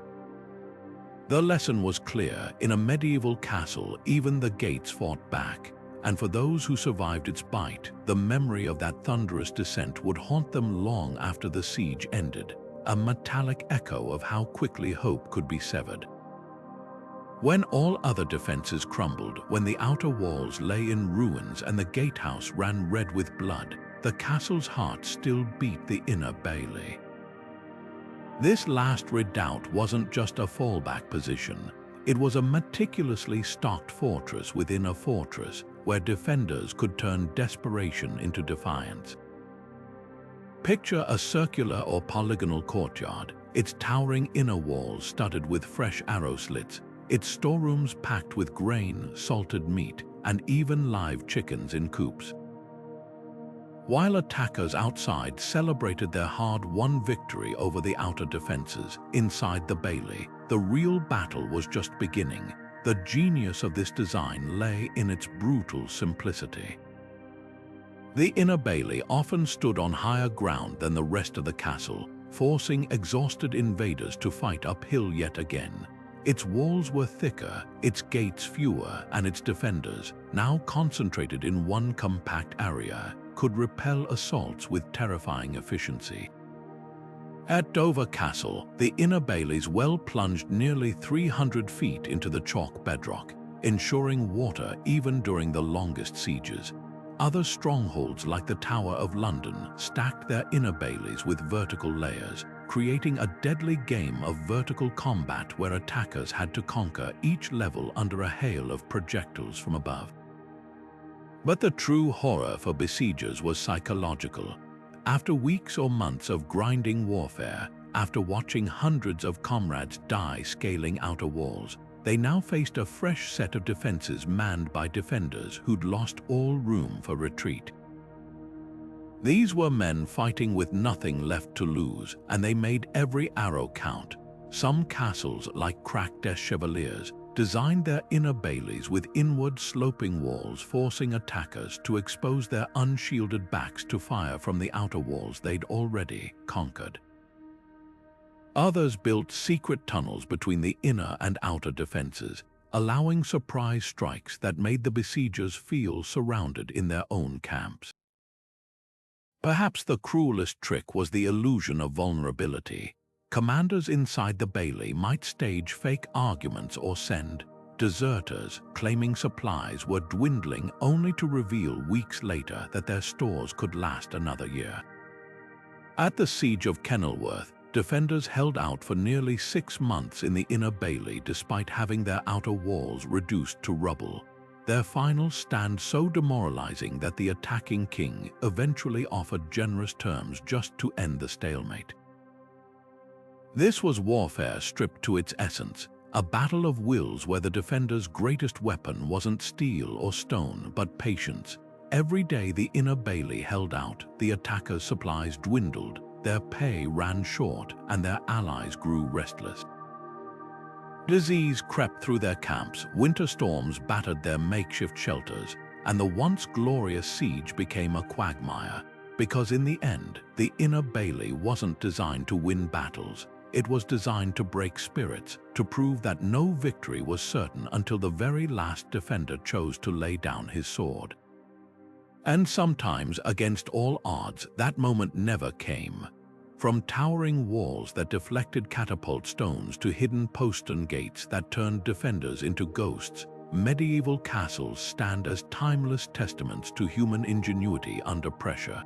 The lesson was clear: in a medieval castle, even the gates fought back, and for those who survived its bite, the memory of that thunderous descent would haunt them long after the siege ended, a metallic echo of how quickly hope could be severed. When all other defenses crumbled, when the outer walls lay in ruins and the gatehouse ran red with blood, the castle's heart still beat the inner bailey. This last redoubt wasn't just a fallback position. It was a meticulously stocked fortress within a fortress, where defenders could turn desperation into defiance. Picture a circular or polygonal courtyard, its towering inner walls studded with fresh arrow slits, its storerooms packed with grain, salted meat, and even live chickens in coops. While attackers outside celebrated their hard-won victory over the outer defenses, inside the bailey, the real battle was just beginning. The genius of this design lay in its brutal simplicity. The inner bailey often stood on higher ground than the rest of the castle, forcing exhausted invaders to fight uphill yet again. Its walls were thicker, its gates fewer, and its defenders, now concentrated in one compact area, could repel assaults with terrifying efficiency. At Dover Castle, the inner bailey's well plunged nearly 300 feet into the chalk bedrock, ensuring water even during the longest sieges. Other strongholds like the Tower of London stacked their inner baileys with vertical layers, creating a deadly game of vertical combat where attackers had to conquer each level under a hail of projectiles from above. But the true horror for besiegers was psychological. After weeks or months of grinding warfare, after watching hundreds of comrades die scaling outer walls, they now faced a fresh set of defenses manned by defenders who'd lost all room for retreat. These were men fighting with nothing left to lose, and they made every arrow count. Some castles, like cracked chevaliers, designed their inner baileys with inward sloping walls, forcing attackers to expose their unshielded backs to fire from the outer walls they'd already conquered. Others built secret tunnels between the inner and outer defenses, allowing surprise strikes that made the besiegers feel surrounded in their own camps. Perhaps the cruelest trick was the illusion of vulnerability. Commanders inside the bailey might stage fake arguments or send deserters claiming supplies were dwindling, only to reveal weeks later that their stores could last another year. At the Siege of Kenilworth, defenders held out for nearly 6 months in the inner bailey despite having their outer walls reduced to rubble. Their final stand so demoralizing that the attacking king eventually offered generous terms just to end the stalemate. This was warfare stripped to its essence, a battle of wills where the defender's greatest weapon wasn't steel or stone but patience. Every day the inner bailey held out, the attackers' supplies dwindled, their pay ran short, and their allies grew restless. Disease crept through their camps, winter storms battered their makeshift shelters, and the once glorious siege became a quagmire. Because in the end, the inner bailey wasn't designed to win battles. It was designed to break spirits, to prove that no victory was certain until the very last defender chose to lay down his sword. And sometimes, against all odds, that moment never came. From towering walls that deflected catapult stones to hidden postern gates that turned defenders into ghosts, medieval castles stand as timeless testaments to human ingenuity under pressure.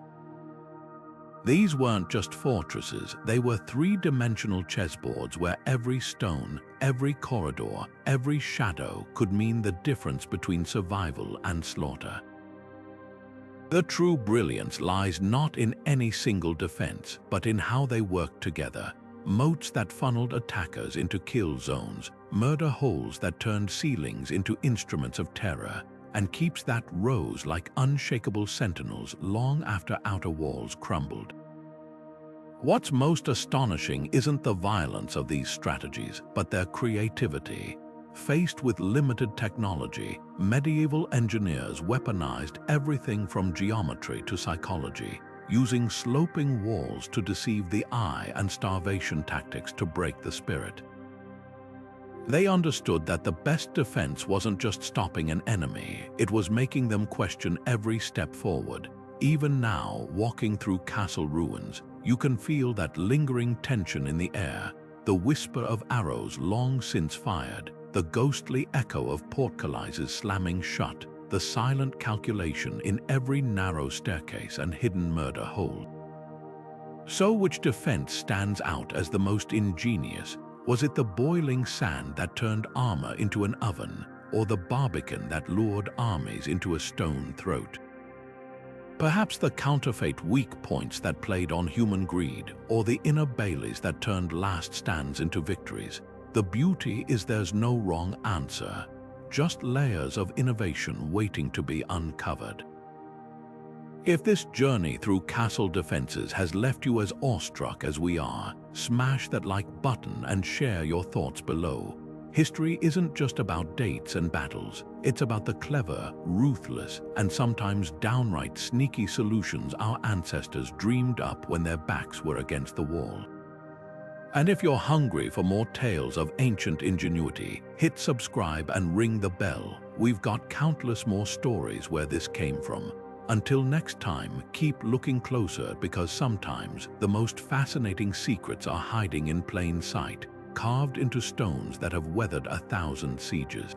These weren't just fortresses, they were three-dimensional chessboards where every stone, every corridor, every shadow could mean the difference between survival and slaughter. The true brilliance lies not in any single defense, but in how they worked together. Moats that funneled attackers into kill zones, murder holes that turned ceilings into instruments of terror, and keeps that rose like unshakable sentinels long after outer walls crumbled. What's most astonishing isn't the violence of these strategies, but their creativity. Faced with limited technology, medieval engineers weaponized everything from geometry to psychology, using sloping walls to deceive the eye and starvation tactics to break the spirit. They understood that the best defense wasn't just stopping an enemy, it was making them question every step forward. Even now, walking through castle ruins, you can feel that lingering tension in the air, the whisper of arrows long since fired, the ghostly echo of portcullises slamming shut, the silent calculation in every narrow staircase and hidden murder hole. So which defense stands out as the most ingenious? Was it the boiling sand that turned armor into an oven, or the Barbican that lured armies into a stone throat? Perhaps the counterfeit weak points that played on human greed, or the inner baileys that turned last stands into victories. The beauty is there's no wrong answer, just layers of innovation waiting to be uncovered. If this journey through castle defenses has left you as awestruck as we are, smash that like button and share your thoughts below. History isn't just about dates and battles, it's about the clever, ruthless, and sometimes downright sneaky solutions our ancestors dreamed up when their backs were against the wall. And if you're hungry for more tales of ancient ingenuity, hit subscribe and ring the bell. We've got countless more stories where this came from. Until next time, keep looking closer because sometimes the most fascinating secrets are hiding in plain sight, carved into stones that have weathered 1,000 sieges.